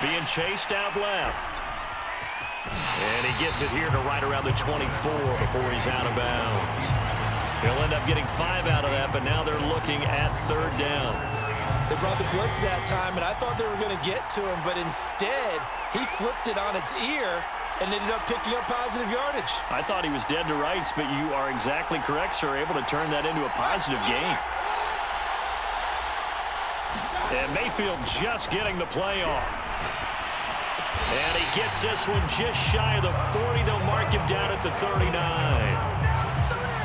being chased out left. And he gets it here to right around the 24 before he's out of bounds. He'll end up getting 5 out of that, but now they're looking at 3rd down. They brought the blitz that time, and I thought they were going to get to him, but instead he flipped it on its ear and ended up picking up positive yardage. I thought he was dead to rights, but you are exactly correct, sir. Able to turn that into a positive gain. And Mayfield just getting the play off. And he gets this one just shy of the 40. They'll mark him down at the 39.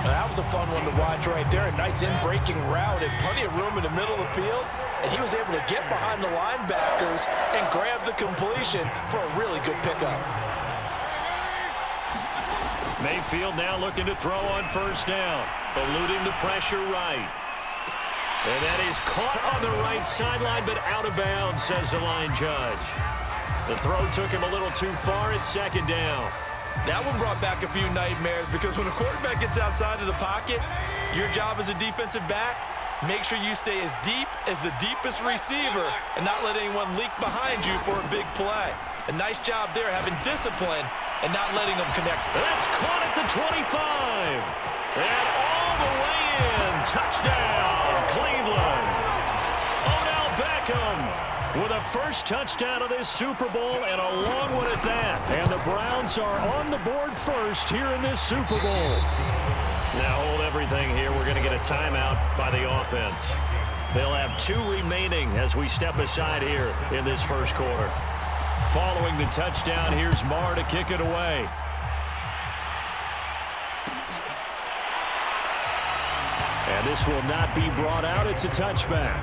That was a fun one to watch right there. A nice in-breaking route and plenty of room in the middle of the field. And he was able to get behind the linebackers and grab the completion for a really good pickup. Mayfield now looking to throw on 1st down. Eluding the pressure right. And that is caught on the right sideline, but out of bounds, says the line judge. The throw took him a little too far at 2nd down. That one brought back a few nightmares because when a quarterback gets outside of the pocket, your job as a defensive back, make sure you stay as deep as the deepest receiver and not let anyone leak behind you for a big play. A nice job there having discipline and not letting them connect. That's caught at the 25. And all the way in. Touchdown, Cleveland. Odell Beckham with a first touchdown of this Super Bowl, and a long one at that. And the Browns are on the board first here in this Super Bowl. Now hold everything here. We're going to get a timeout by the offense. They'll have 2 remaining as we step aside here in this first quarter. Following the touchdown, here's Marr to kick it away. And this will not be brought out. It's a touchback.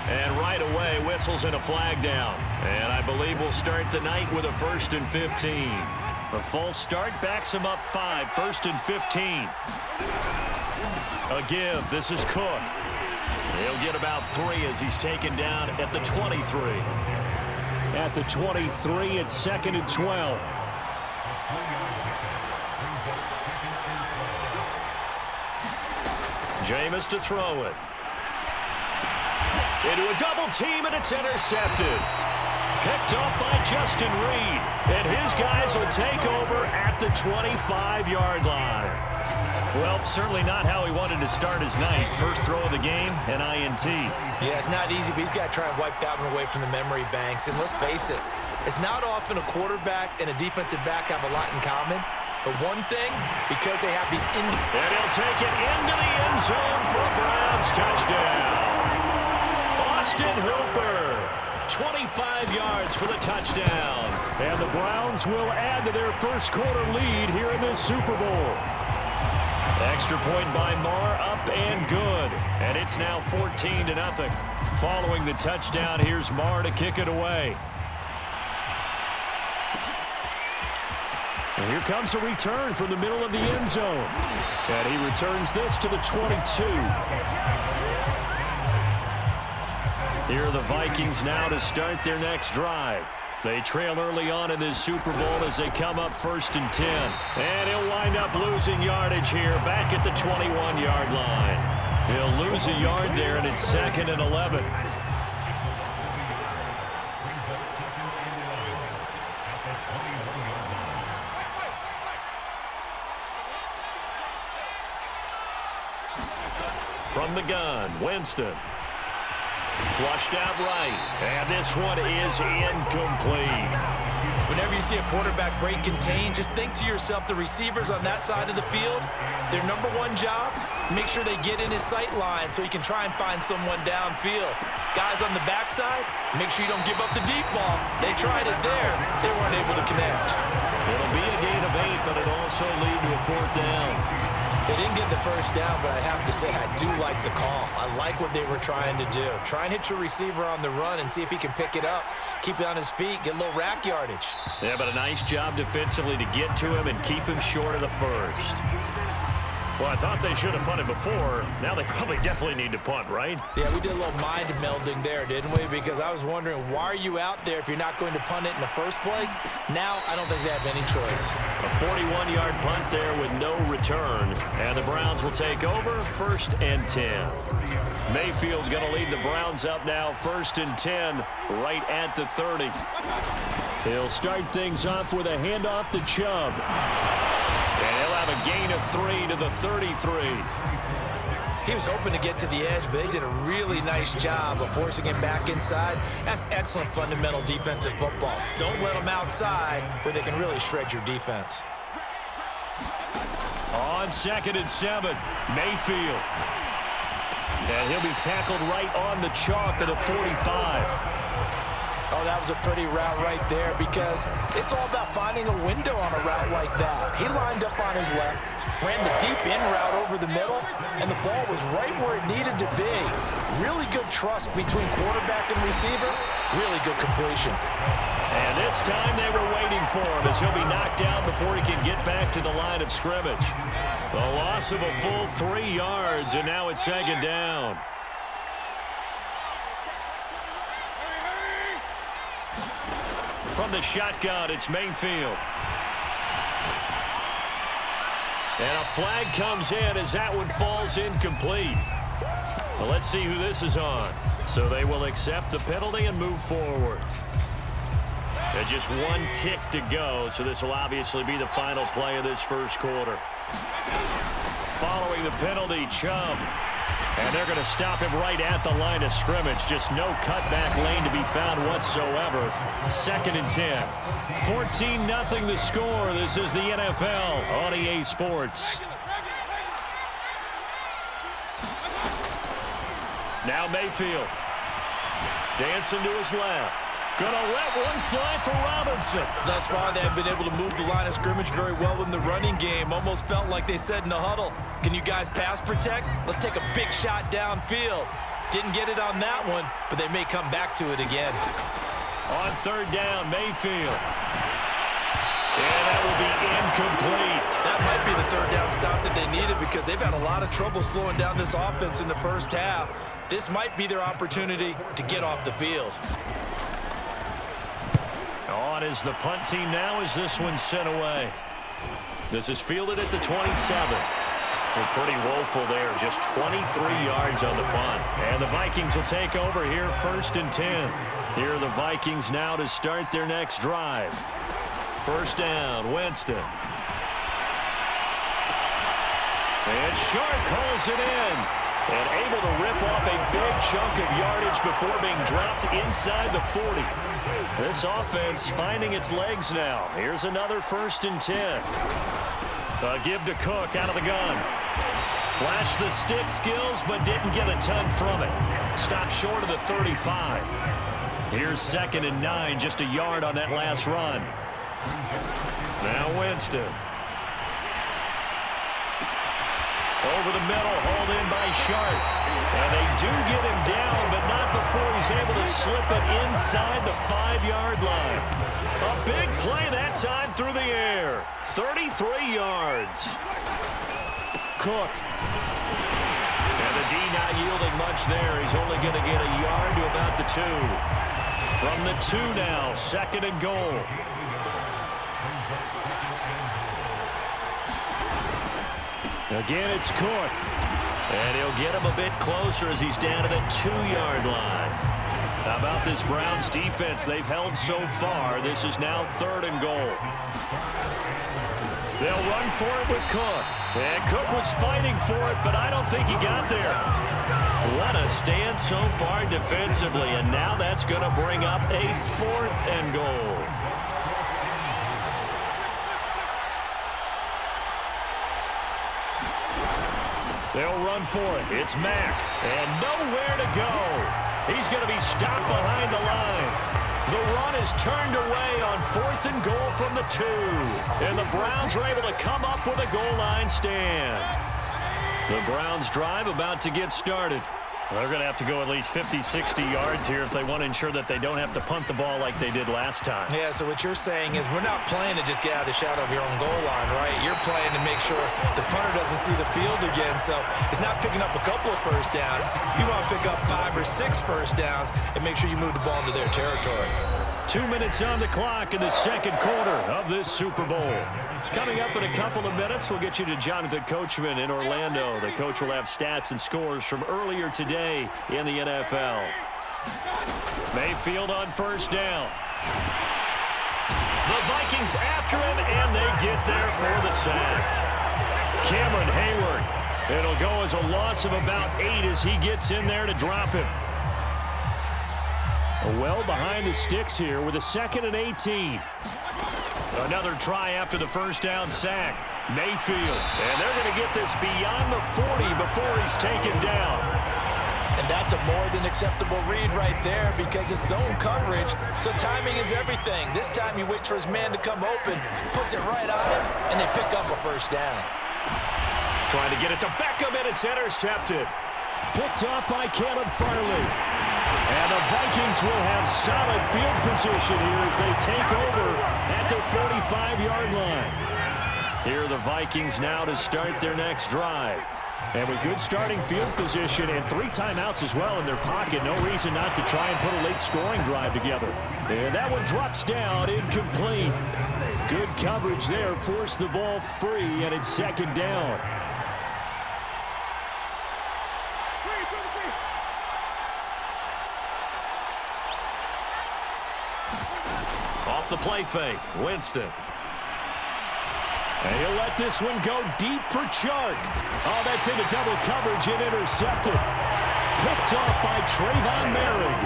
And right away, whistles and a flag down. And I believe we'll start the night with a 1st and 15. A false start backs him up 5. 1st and 15. A give. This is Cook. He'll get about 3 as he's taken down at the 23. At the 23, it's 2nd and 12. Jameis to throw it. Into a double team, and it's intercepted. Picked up by Justin Reed. And his guys will take over at the 25-yard line. Well, certainly not how he wanted to start his night. First throw of the game, an INT. Yeah, it's not easy, but he's got to try and wipe that one away from the memory banks. And let's face it, it's not often a quarterback and a defensive back have a lot in common. But one thing, because they have these... And he'll take it into the end zone for a Browns touchdown. Austin Hooper, 25 yards for the touchdown. And the Browns will add to their first quarter lead here in this Super Bowl. Extra point by Marr, up and good. And it's now 14-0. Following the touchdown, here's Marr to kick it away. And here comes a return from the middle of the end zone. And he returns this to the 22. Here are the Vikings now to start their next drive. They trail early on in this Super Bowl as they come up 1st and 10. And he'll wind up losing yardage here back at the 21-yard line. He'll lose a yard there, and it's 2nd and 11. From the gun, Winston. Flushed out right, and this one is incomplete. Whenever you see a quarterback break contain, just think to yourself, the receivers on that side of the field, their number one job, make sure they get in his sight line so he can try and find someone downfield. Guys on the backside, make sure you don't give up the deep ball. They tried it there. They weren't able to connect. It'll be a gain of 8, but it'll also lead to a 4th down. They didn't get the first down, but I have to say I do like the call. I like what they were trying to do. Try and hit your receiver on the run and see if he can pick it up, keep it on his feet, get a little rack yardage. Yeah, but a nice job defensively to get to him and keep him short of the first. Well, I thought they should have punted before. Now they probably definitely need to punt, right? Yeah, we did a little mind melding there, didn't we? Because I was wondering, why are you out there if you're not going to punt it in the first place? Now, I don't think they have any choice. A 41-yard punt there with no return. And the Browns will take over 1st and 10. Mayfield going to lead the Browns up now 1st and 10 right at the 30. He'll start things off with a handoff to Chubb. And he'll have a gain of 3 to the 33. He was hoping to get to the edge, but they did a really nice job of forcing him back inside. That's excellent fundamental defensive football. Don't let them outside where they can really shred your defense. On 2nd and 7, Mayfield. And he'll be tackled right on the chalk at the 45. Oh, that was a pretty route right there because it's all about finding a window on a route like that. He lined up on his left, ran the deep in route over the middle, and the ball was right where it needed to be. Really good trust between quarterback and receiver. Really good completion. And this time they were waiting for him as he'll be knocked down before he can get back to the line of scrimmage. A loss of a full 3 yards, and now it's 2nd down. From the shotgun, it's Mayfield. And a flag comes in as that one falls incomplete. Well, let's see who this is on. So they will accept the penalty and move forward. There's just 1 tick to go, so this will obviously be the final play of this first quarter. Following the penalty, Chubb. And they're going to stop him right at the line of scrimmage. Just no cutback lane to be found whatsoever. 2nd and 10. 14-0 the score. This is the NFL on EA Sports. Now Mayfield. Dancing to his left. Gonna let one fly for Robinson. Thus far, they have been able to move the line of scrimmage very well in the running game. Almost felt like they said in the huddle, can you guys pass protect? Let's take a big shot downfield. Didn't get it on that one, but they may come back to it again. On 3rd down, Mayfield. And that will be incomplete. That might be the 3rd down stop that they needed because they've had a lot of trouble slowing down this offense in the first half. This might be their opportunity to get off the field. On is the punt team now as this one's sent away. This is fielded at the 27. They're pretty woeful there. Just 23 yards on the punt. And the Vikings will take over here 1st and 10. Here are the Vikings now to start their next drive. 1st down, Winston. And Sharp calls it in. And able to rip off a big chunk of yardage before being dropped inside the 40. This offense finding its legs now. Here's another 1st and 10. A give to Cook out of the gun. Flashed the stick skills, but didn't get a ton from it. Stopped short of the 35. Here's 2nd and 9, just a yard on that last run. Now Winston. Over the middle, hauled in by Sharp. And they do get him down, but not before he's able to slip it inside the 5-yard line. A big play that time through the air. 33 yards. Cook. And the D not yielding much there. He's only going to get a yard to about the 2. From the 2 now, 2nd and goal. Again, it's Cook. And he'll get him a bit closer as he's down to the 2-yard line. How about this Browns defense they've held so far? This is now 3rd and goal. They'll run for it with Cook. And Cook was fighting for it, but I don't think he got there. What a stand so far defensively, and now that's going to bring up a 4th and goal. They'll run for it. It's Mack. And nowhere to go. He's going to be stopped behind the line. The run is turned away on 4th and goal from the 2. And the Browns are able to come up with a goal line stand. The Browns drive about to get started. They're going to have to go at least 50, 60 yards here if they want to ensure that they don't have to punt the ball like they did last time. Yeah, so what you're saying is we're not playing to just get out of the shadow of your own goal line, right? You're they're playing to make sure the punter doesn't see the field again. So it's not picking up a couple of first downs. You want to pick up 5 or 6 first downs and make sure you move the ball into their territory. 2 minutes on the clock in the second quarter of this Super Bowl. Coming up in a couple of minutes, we'll get you to Jonathan Coachman in Orlando. The coach will have stats and scores from earlier today in the NFL. Mayfield on first down. The Vikings after him, and they get there for the sack. Cameron Hayward. It'll go as a loss of about 8 as he gets in there to drop him. Well behind the sticks here with a 2nd and 18. Another try after the first down sack. Mayfield. And they're going to get this beyond the 40 before he's taken down. And that's a more than acceptable read right there because it's zone coverage, so timing is everything. This time he waits for his man to come open, puts it right on him, and they pick up a first down. Trying to get it to Beckham, and it's intercepted. Picked off by Caleb Farley. And the Vikings will have solid field position here as they take over at their 45-yard line. Here are the Vikings now to start their next drive. And with good starting field position and 3 timeouts as well in their pocket, no reason not to try and put a late scoring drive together. And that one drops down, incomplete. Good coverage there, forced the ball free, and it's 2nd down. Off the play fake, Winston. And he'll let this one go deep for Chark. Oh, that's into double coverage and intercepted. Picked off by Trayvon Merrick.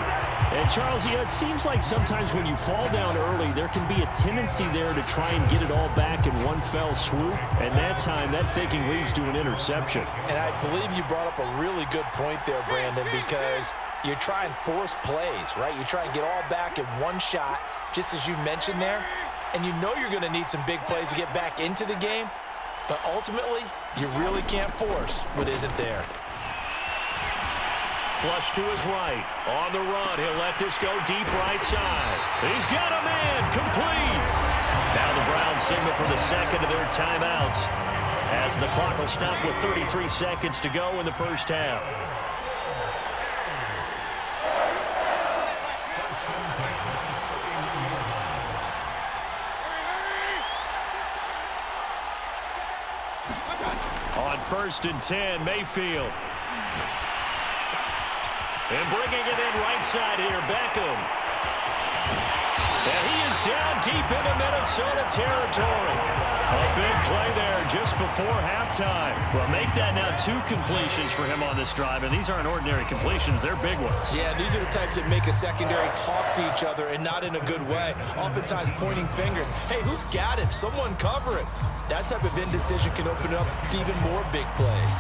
And, Charles, it seems like sometimes when you fall down early, there can be a tendency there to try and get it all back in one fell swoop. And that time, that thinking leads to an interception. And I believe you brought up a really good point there, Brandon, because you try and force plays, right? You try and get all back in one shot, just as you mentioned there. And you know you're going to need some big plays to get back into the game, but ultimately, you really can't force what isn't there. Flush to his right. On the run, he'll let this go deep right side. He's got a man, complete. Now the Browns signal for the second of their timeouts as the clock will stop with 33 seconds to go in the first half. On 1st and 10, Mayfield. And bringing it in right side here, Beckham. And he is down deep into Minnesota territory. A big play there just before halftime. Well, make that now 2 completions for him on this drive, and these aren't ordinary completions. They're big ones. Yeah, these are the types that make a secondary talk to each other and not in a good way. Oftentimes pointing fingers. Hey, who's got him? Someone cover him. That type of indecision can open up to even more big plays.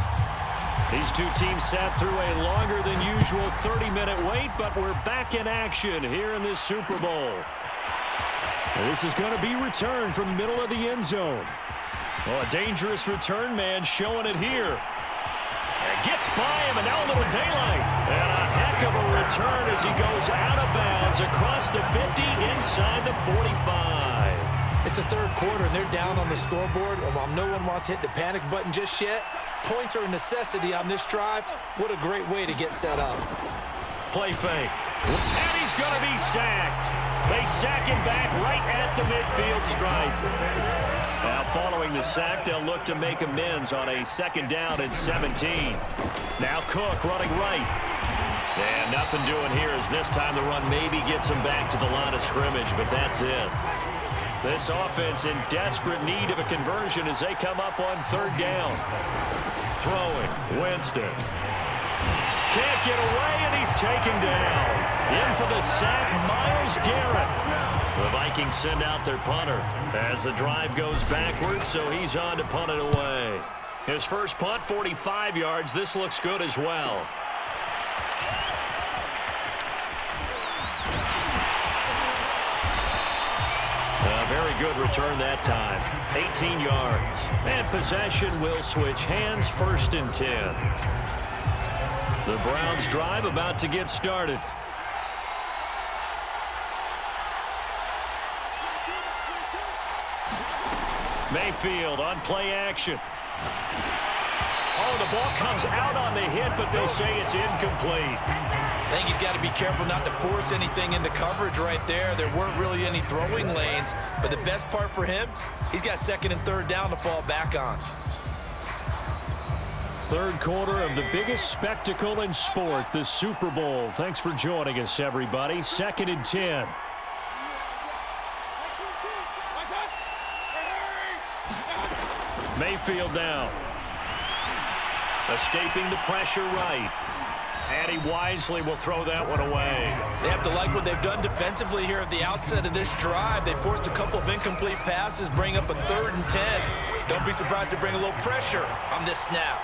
These 2 teams sat through a longer than usual 30-minute wait, but we're back in action here in this Super Bowl. And this is going to be returned from the middle of the end zone. Oh, a dangerous return man showing it here. And gets by him, and now a little daylight. And a heck of a return as he goes out of bounds across the 50 inside the 45. It's the 3rd quarter, and they're down on the scoreboard. And while no one wants to hit the panic button just yet, points are a necessity on this drive. What a great way to get set up. Play fake. And he's going to be sacked. They sack him back right at the midfield stripe. Now, following the sack, they'll look to make amends on a 2nd down and 17. Now Cook running right. And nothing doing here as this time the run maybe gets him back to the line of scrimmage, but that's it. This offense in desperate need of a conversion as they come up on 3rd down. Throwing, Winston. Can't get away, and he's taken down. In for the sack, Myles Garrett. The Vikings send out their punter as the drive goes backwards, so he's on to punt it away. His first punt, 45 yards. This looks good as well. A very good return that time. 18 yards. And possession will switch hands, 1st and 10. The Browns drive about to get started. Mayfield on play action. Oh, the ball comes out on the hit, but they'll say it's incomplete. I think he's got to be careful not to force anything into coverage right there. There weren't really any throwing lanes, but the best part for him, he's got second and third down to fall back on. Third quarter of the biggest spectacle in sport, the Super Bowl. Thanks for joining us, everybody. 2nd and 10. Mayfield now. Escaping the pressure right. And he wisely will throw that one away. They have to like what they've done defensively here at the outset of this drive. They forced a couple of incomplete passes, bring up a 3rd and 10. Don't be surprised to bring a little pressure on this snap.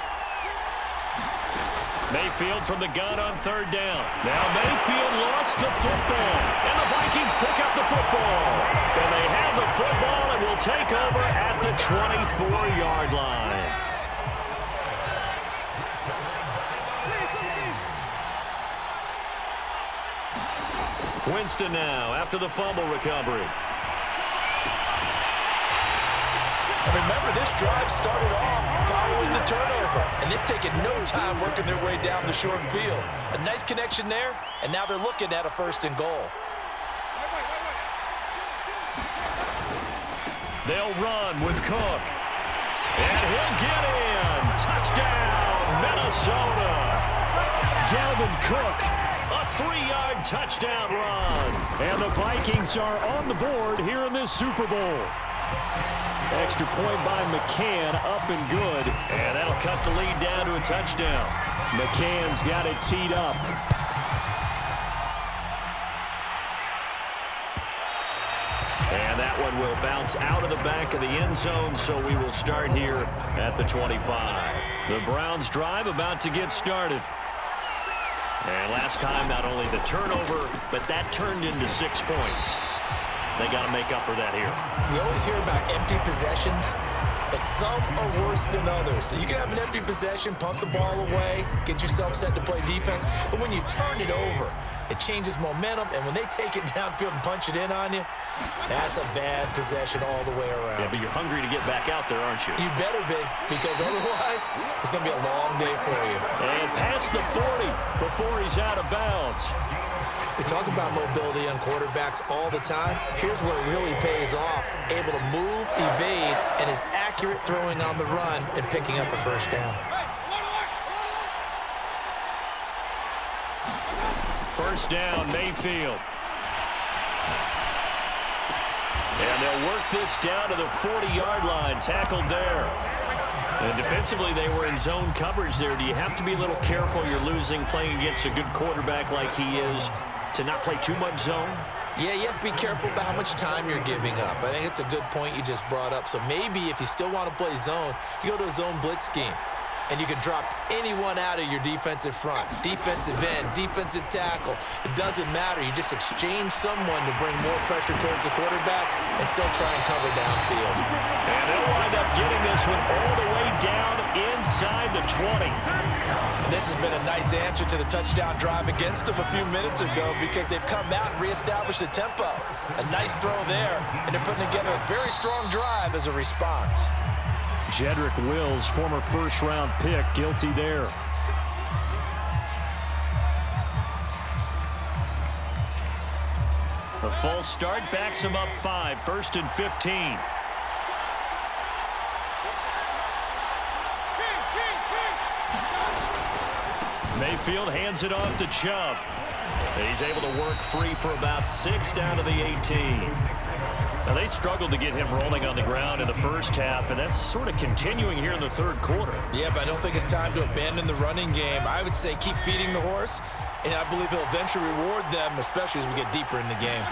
Mayfield from the gun on 3rd down. Now Mayfield lost the football. And the Vikings pick up the football. And they have the football and will take over at the 24-yard line. Winston now after the fumble recovery. And remember, this drive started off following the turnover, and they've taken no time working their way down the short field. A nice connection there, and now they're looking at a 1st and goal. They'll run with Cook. And he'll get in. Touchdown, Minnesota. Dalvin Cook, a 3-yard touchdown run. And the Vikings are on the board here in this Super Bowl. Extra point by McCann, up and good. And that'll cut the lead down to a touchdown. McCann's got it teed up. And that one will bounce out of the back of the end zone, so we will start here at the 25. The Browns drive about to get started. And last time, not only the turnover, but that turned into 6 points. They got to make up for that here. We always hear about empty possessions, but some are worse than others. You can have an empty possession, punt the ball away, get yourself set to play defense, but when you turn it over, it changes momentum, and when they take it downfield and punch it in on you, that's a bad possession all the way around. Yeah, but you're hungry to get back out there, aren't you? You better be, because otherwise, it's going to be a long day for you. And past the 40 before he's out of bounds. We talk about mobility on quarterbacks all the time. Here's where it really pays off. Able to move, evade, and is accurate throwing on the run and picking up a 1st down. 1st down, Mayfield. And they'll work this down to the 40-yard line, tackled there. And defensively, they were in zone coverage there. Do you have to be a little careful? You're losing, playing against a good quarterback like he is, to not play too much zone? Yeah, you have to be careful about how much time you're giving up. I think it's a good point you just brought up. So maybe if you still want to play zone, you go to a zone blitz scheme. And you can drop anyone out of your defensive front. Defensive end, defensive tackle. It doesn't matter. You just exchange someone to bring more pressure towards the quarterback and still try and cover downfield. And they'll wind up getting this one all the way down inside the 20. And this has been a nice answer to the touchdown drive against them a few minutes ago because they've come out and reestablished the tempo. A nice throw there, and they're putting together a very strong drive as a response. Jedrick Wills, former 1st-round pick, guilty there. A false start backs him up 5, 1st and 15. Mayfield hands it off to Chubb. He's able to work free for about 6 down to the 18. Now, they struggled to get him rolling on the ground in the first half, and that's sort of continuing here in the 3rd quarter. Yeah, but I don't think it's time to abandon the running game. I would say keep feeding the horse, and I believe he'll eventually reward them, especially as we get deeper in the game.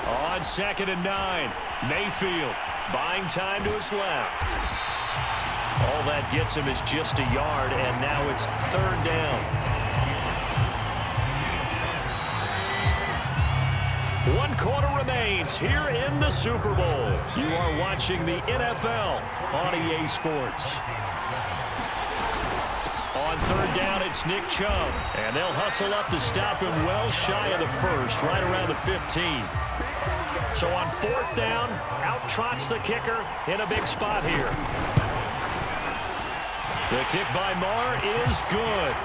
On 2nd and 9, Mayfield buying time to his left. All that gets him is just a yard, and now it's 3rd down. 1 quarter remains here in the Super Bowl. You are watching the NFL on EA Sports. On 3rd down, it's Nick Chubb. And they'll hustle up to stop him well shy of the 1st, right around the 15. So on 4th down, out trots the kicker in a big spot here. The kick by Marr is good.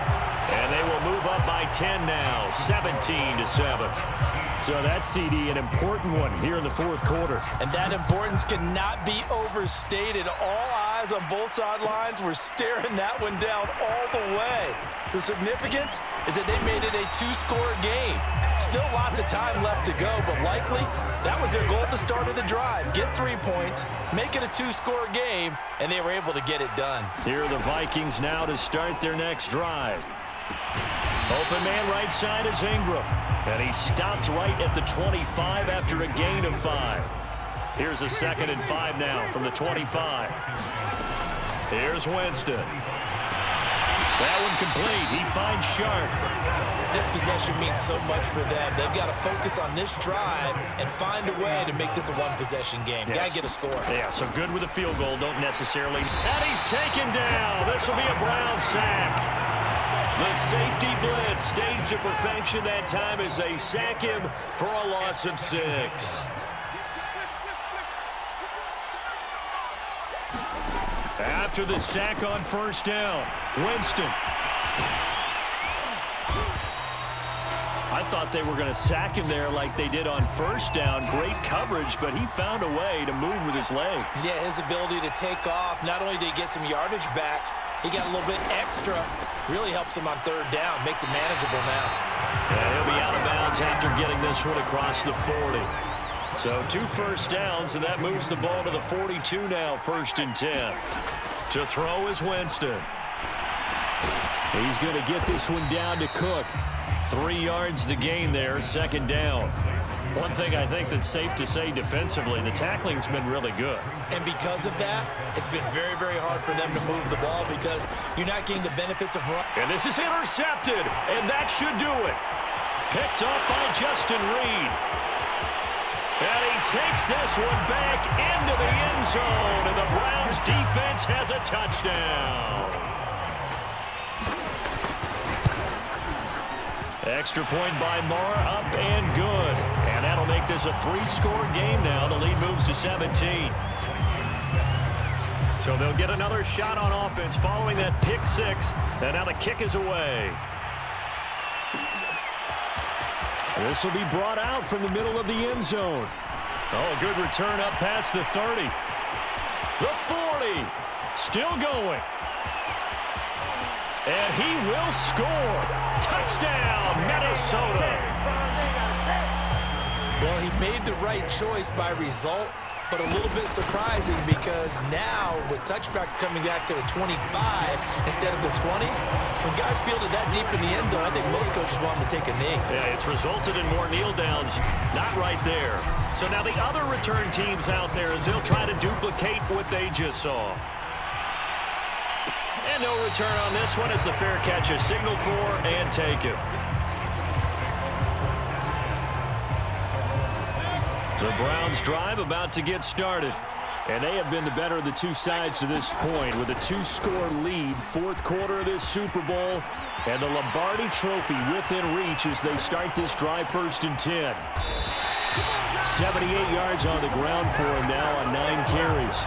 And they will move up by 10 now, 17-7. So that CD, an important one here in the 4th quarter. And that importance cannot be overstated. All eyes on both sidelines were staring that one down all the way. The significance is that they made it a 2-score game. Still lots of time left to go, but likely that was their goal at the start of the drive. Get 3 points, make it a 2-score game, and they were able to get it done. Here are the Vikings now to start their next drive. Open man right side is Ingram. And he stopped right at the 25 after a gain of 5. Here's a 2nd and 5 now from the 25. Here's Winston. That one complete. He finds Sharp. This possession means so much for them. They've got to focus on this drive and find a way to make this a one-possession game. Yes. Got to get a score. Yeah, so good with a field goal. Don't necessarily. And he's taken down. This will be a Brown sack. The safety blitz staged to perfection that time as they sack him for a loss of 6. After the sack on 1st down, Winston. I thought they were going to sack him there like they did on 1st down. Great coverage, but he found a way to move with his legs. Yeah, his ability to take off. Not only did he get some yardage back, he got a little bit extra. Really helps him on 3rd down. Makes it manageable now. And he'll be out of bounds after getting this one across the 40. So 2 first downs, and that moves the ball to the 42 now, 1st and 10. To throw is Winston. He's going to get this one down to Cook. 3 yards the gain there, 2nd down. One thing I think that's safe to say defensively, the tackling's been really good. And because of that, it's been very, very hard for them to move the ball because you're not getting the benefits of run. And this is intercepted, and that should do it. Picked up by Justin Reed. And he takes this one back into the end zone, and the Browns defense has a touchdown. Extra point by Marr, up and good. And that'll make this a 3-score game now. The lead moves to 17. So they'll get another shot on offense following that pick 6. And now the kick is away. This will be brought out from the middle of the end zone. Oh, good return up past the 30. The 40. Still going. And he will score. Touchdown, Minnesota. Well, he made the right choice by result, but a little bit surprising because now with touchbacks coming back to the 25 instead of the 20, when guys fielded that deep in the end zone, I think most coaches want them to take a knee. Yeah, it's resulted in more kneel downs. Not right there. So now the other return teams out there as they'll try to duplicate what they just saw. And no return on this one as the fair catch is signaled for and taken. The Browns drive about to get started. And they have been the better of the two sides to this point with a 2-score lead. 4th quarter of this Super Bowl. And the Lombardi Trophy within reach as they start this drive 1st and 10. 78 yards on the ground for him now on 9 carries.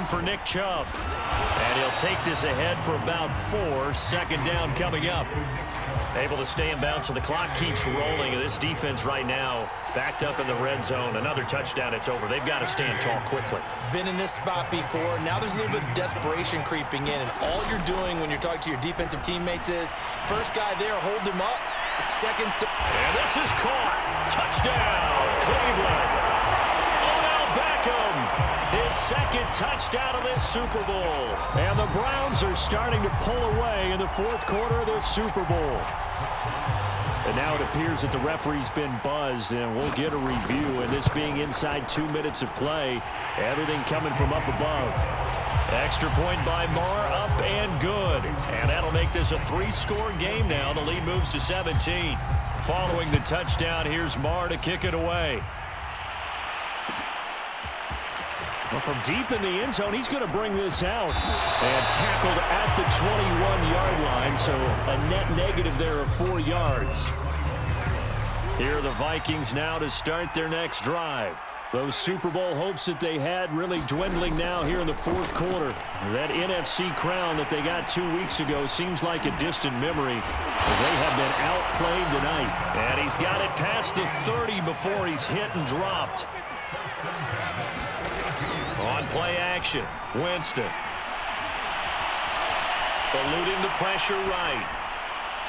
For Nick Chubb. And he'll take this ahead for about 4. 2nd down coming up. Able to stay in bounds, so the clock keeps rolling. And this defense right now backed up in the red zone. Another touchdown, it's over. They've got to stand tall quickly. Been in this spot before. Now there's a little bit of desperation creeping in. And all you're doing when you're talking to your defensive teammates is, first guy there, hold him up. Second. And this is caught. Touchdown, Cleveland. His 2nd touchdown of this Super Bowl. And the Browns are starting to pull away in the 4th quarter of this Super Bowl. And now it appears that the referee's been buzzed, and we'll get a review. And this being inside 2 minutes of play, everything coming from up above. Extra point by Marr, up and good. And that'll make this a 3-score game now. The lead moves to 17. Following the touchdown, here's Marr to kick it away. Well, from deep in the end zone, he's going to bring this out. And tackled at the 21-yard line, so a net negative there of 4 yards. Here are the Vikings now to start their next drive. Those Super Bowl hopes that they had really dwindling now here in the fourth quarter. That NFC crown that they got 2 weeks ago seems like a distant memory as they have been outplayed tonight. And he's got it past the 30 before he's hit and dropped. On play action, Winston. Eluding the pressure right.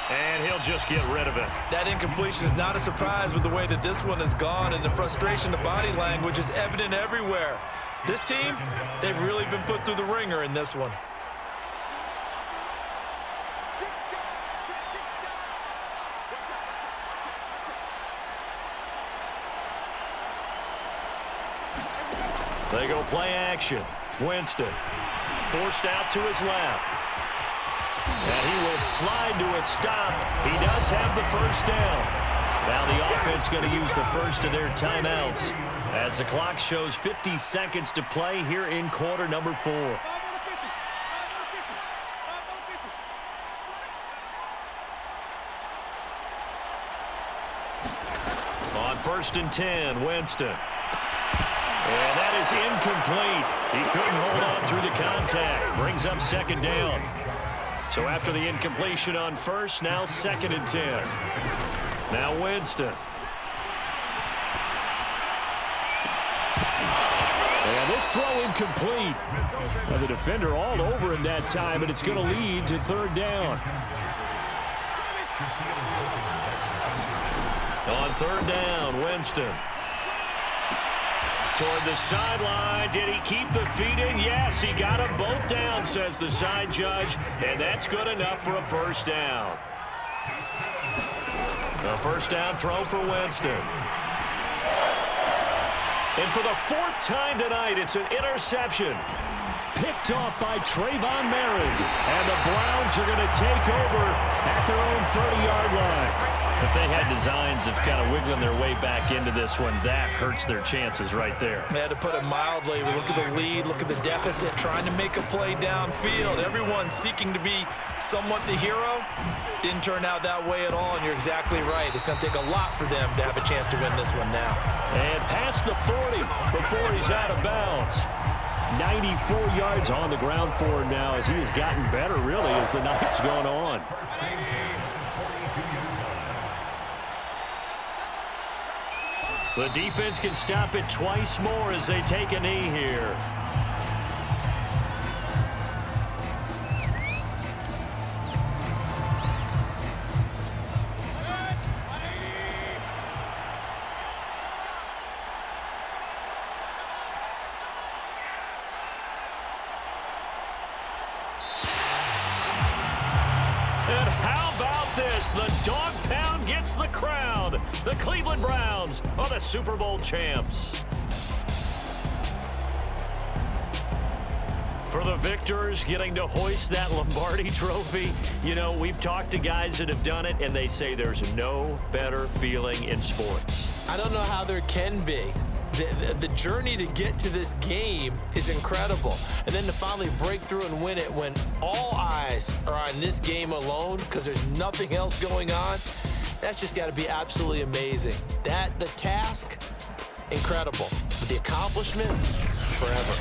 And he'll just get rid of it. That incompletion is not a surprise with the way that this one has gone, and the frustration, the body language is evident everywhere. This team, they've really been put through the ringer in this one. They go play action. Winston forced out to his left. And he will slide to a stop. He does have the first down. Now the offense going to use the first of their timeouts as the clock shows 50 seconds to play here in quarter number 4. On 1st and 10, Winston. And that is incomplete. He couldn't hold on through the contact. Brings up 2nd down. So after the incompletion on 1st, now 2nd and 10. Now Winston. And this throw incomplete. Now the defender all over him that time, and it's going to lead to 3rd down. On 3rd down, Winston. Toward the sideline. Did he keep the feet in? Yes, he got them both down, says the side judge, and that's good enough for a 1st down. A 1st down throw for Winston. And for the 4th time tonight, it's an interception. Picked off by Trayvon Merritt. And the Browns are going to take over at their own 30-yard line. If they had designs of kind of wiggling their way back into this one, that hurts their chances right there. They had to put it mildly. We look at the lead, look at the deficit, trying to make a play downfield. Everyone seeking to be somewhat the hero. Didn't turn out that way at all, and you're exactly right. It's going to take a lot for them to have a chance to win this one now. And past the 40 before he's out of bounds. 94 yards on the ground for him now as he has gotten better, really, as the night's gone on. The defense can stop it twice more as they take a knee here. And how about this? The dog pound gets the crown. The Cleveland Browns are the Super Bowl champs. For the victors, getting to hoist that Lombardi trophy, you know, we've talked to guys that have done it, and they say there's no better feeling in sports. I don't know how there can be. The journey to get to this game is incredible. And then to finally break through and win it when all eyes are on this game alone because there's nothing else going on, that's just got to be absolutely amazing. The task, incredible. But the accomplishment, forever.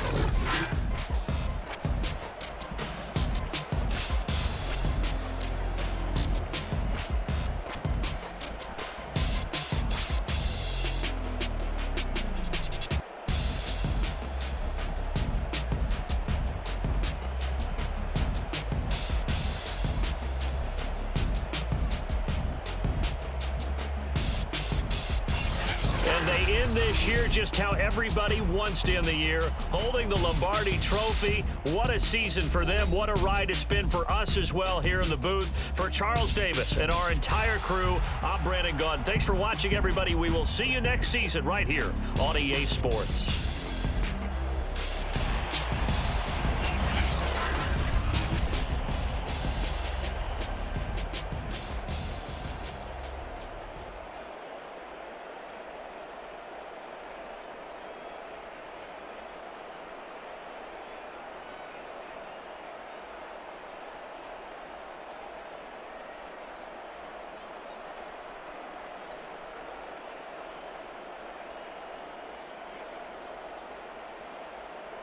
And they end this year just how everybody wants to end the year, holding the Lombardi trophy. What a season for them. What a ride it's been for us as well here in the booth. For Charles Davis and our entire crew, I'm Brandon Gunn. Thanks for watching, everybody. We will see you next season right here on EA Sports.